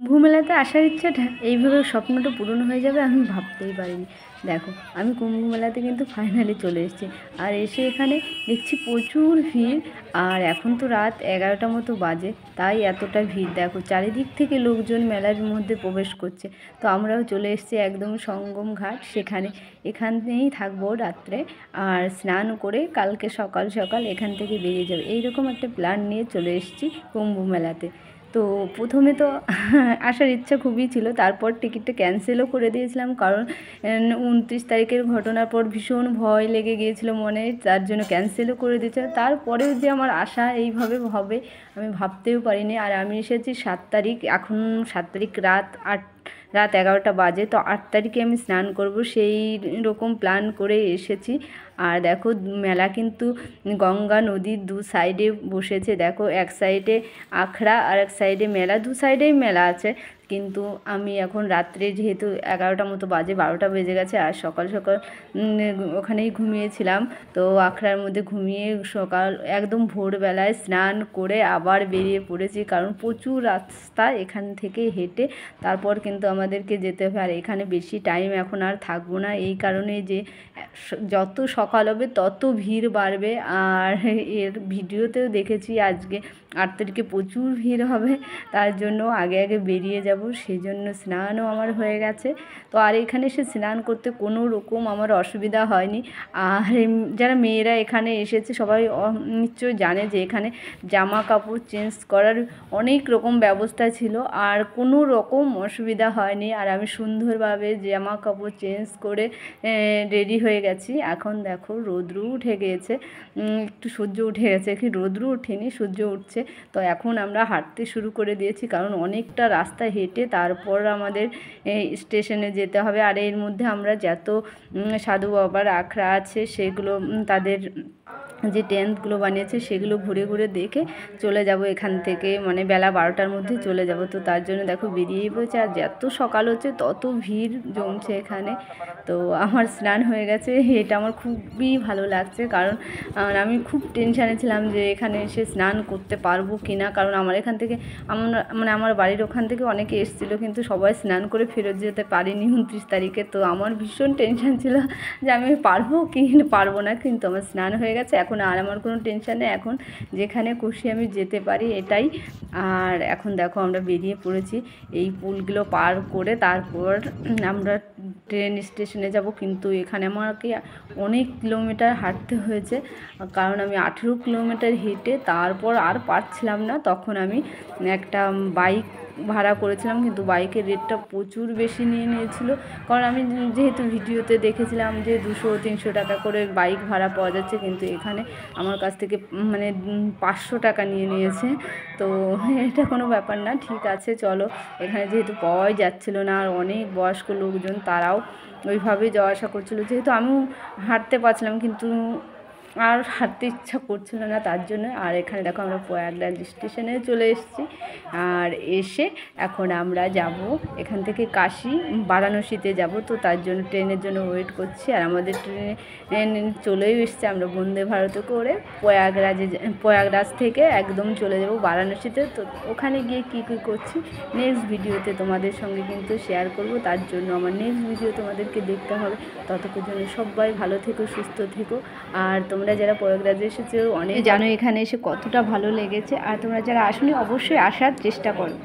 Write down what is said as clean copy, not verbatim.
কুম্ভ মেলাতে আসার ইচ্ছাটা এইভাবে স্বপ্নটা পূরণ হয়ে যাবে আমি ভাবতেই পারিনি। দেখো, আমি কুম্ভ মেলাতে কিন্তু ফাইনালি চলে এসেছি। আর এসে এখানে দেখছি প্রচুর ভিড়। আর এখন তো রাত 11টার মতো বাজে, তাই এতটা ভিড়। দেখো, চারিদিক থেকে লোকজন মেলার মধ্যে প্রবেশ করছে। তো আমরাও চলে এসেছি একদম সঙ্গম ঘাট, এখানেই থাকবো রাত্রে। আর স্নান করে কালকে সকাল সকাল এখান থেকে বেরিয়ে যাবে, এইরকম একটা প্ল্যান নিয়ে চলে এসেছি কুম্ভ মেলাতে। তো প্রথমে তো আসার ইচ্ছা খুবই ছিল, তারপর টিকিটটা ক্যান্সেলও করে দিয়েছিলাম, কারণ 29 তারিখের ঘটনার পর ভীষণ ভয় লেগে গিয়েছিল মনে, তার জন্য ক্যান্সেলও করে দিয়েছিলাম। তারপরেও যে আমার আশা এইভাবে হবে আমি ভাবতেও পারিনি। আর আমি এসেছি 7 তারিখ, এখন 7 তারিখ রাত 11টা বাজে। তো 8 তারিখে আমি স্নান করব, সেই রকম প্ল্যান করে এসেছি। আর দেখো, মেলা কিন্তু গঙ্গা নদীর দু সাইডে বসেছে। দেখো, এক সাইডে আখড়া আর এক সাইডে মেলা, দু সাইডেই মেলা আছে। কিন্তু আমি এখন রাত্রে, যেহেতু 11টার মতো বাজে, 12টা বেজে গেছে, আর সকাল সকাল ওখানেই ঘুমিয়েছিলাম। তো আখড়ার মধ্যে ঘুমিয়ে সকাল একদম ভোরবেলায় স্নান করে আবার বেরিয়ে পড়েছি, কারণ প্রচুর রাস্তা, এখান থেকে হেঁটে তারপর কিন্তু আমাদেরকে যেতে হবে। আর এখানে বেশি টাইম এখন আর থাকবো না, এই কারণে যে যত সকাল হবে তত ভিড় বাড়বে। আর এর ভিডিওতেও দেখেছি আজকে 8 তারিখে প্রচুর ভিড় হবে, তার জন্য আগে আগে বেরিয়ে যাব। সেই জন্য স্নানও আমার হয়ে গেছে। তো আর এখানে এসে স্নান করতে কোনো রকম আমার অসুবিধা হয়নি। আর যারা মেয়েরা এখানে এসেছে সবাই নিশ্চয়ই জানে যে এখানে জামা কাপড় চেঞ্জ করার অনেক রকম ব্যবস্থা ছিল, আর কোনো রকম অসুবিধা হয়নি। আর আমি সুন্দরভাবে জামা কাপড় চেঞ্জ করে রেডি হয়ে গেছি। এখন দেখো, রৌদ্র উঠে গিয়েছে, একটু সূর্য উঠে গেছে, কি রৌদ্র ওঠেনি, সূর্য উঠছে। তো এখন আমরা হাঁটতে শুরু করে দিয়েছি, কারণ অনেকটা রাস্তা হেঁটে তারপর আমাদের স্টেশনে যেতে হবে। আর এর মধ্যে আমরা যত সাধু বাবার আখড়া আছে সেগুলো, তাদের যে টেন্টগুলো বানিয়েছে সেগুলো ঘুরে ঘুরে দেখে চলে যাব এখান থেকে, মানে বেলা 12টার মধ্যে চলে যাব। তো তার জন্য দেখো বেরিয়েই পড়েছে। আর যত সকাল হচ্ছে তত ভিড় জমছে এখানে। তো আমার স্নান হয়ে গেছে, এটা আমার খুবই ভালো লাগছে, কারণ আমি খুব টেনশানে ছিলাম যে এখানে এসে স্নান করতে পারবো কি না। কারণ আমার এখান থেকে আমার বাড়ির ওখান থেকে অনেকে এসেছিলো, কিন্তু সবাই স্নান করে ফেরত যেতে পারিনি 29 তারিখে। তো আমার ভীষণ টেনশান ছিল যে আমি পারবো কি পারবো না, কিন্তু আমার স্নান হয়ে গেছে, এখন আর আমার কোনো টেনশান নেই। এখন যেখানে খুশি আমি যেতে পারি, এটাই। আর এখন দেখো আমরা বেরিয়ে পড়েছি এই পুলগুলো পার করে, তারপর আমরা ট্রেন স্টেশনে যাব। কিন্তু এখানে আমাকে অনেক কিলোমিটার হাঁটতে হয়েছে, কারণ আমি 18 কিলোমিটার হেঁটে তারপর আর পারছিলাম না। তখন আমি একটা বাইক ভাড়া করেছিলাম, কিন্তু বাইকের রেটটা প্রচুর বেশি নিয়ে নিয়েছিল। কারণ আমি যেহেতু ভিডিওতে দেখেছিলাম যে 200-300 টাকা করে বাইক ভাড়া পাওয়া যাচ্ছে, কিন্তু এখানে আমার কাছ থেকে মানে 500 টাকা নিয়ে নিয়েছে। তো এটা কোনো ব্যাপার না, ঠিক আছে চলো। এখানে যেহেতু পাওয়াই যাচ্ছিলো না, আর অনেক বয়স্ক লোকজন তারাও ওইভাবেই যাওয়া আসা করছিলো, যেহেতু আমিও হাঁটতে পারছিলাম কিন্তু আর হাঁটতে ইচ্ছা করছিল না, তার জন্য। আর এখানে দেখো আমরা প্রয়াগরাজ স্টেশনে চলে এসেছি। আর এসে এখন আমরা যাব এখান থেকে কাশী বারাণসীতে যাব। তো তার জন্য ট্রেনের জন্য ওয়েট করছি। আর আমাদের ট্রেনে চলেও এসছে, আমরা বন্দে ভারতে করে প্রয়াগরাজ থেকে একদম চলে যাব বারাণসীতে। তো ওখানে গিয়ে কী কী করছি নেক্সট ভিডিওতে তোমাদের সঙ্গে কিন্তু শেয়ার করব, তার জন্য আমার নেক্সট ভিডিও তোমাদেরকে দেখতে হবে। ততক্ষণ জন্য সবাই ভালো থেকো, সুস্থ থেকো। আর তোমরা যারা প্রয়াগরাজে এসেছো অনেক জানো এখানে এসে কতটা ভালো লেগেছে, আর তোমরা যারা আসোনি অবশ্যই আসার চেষ্টা করো।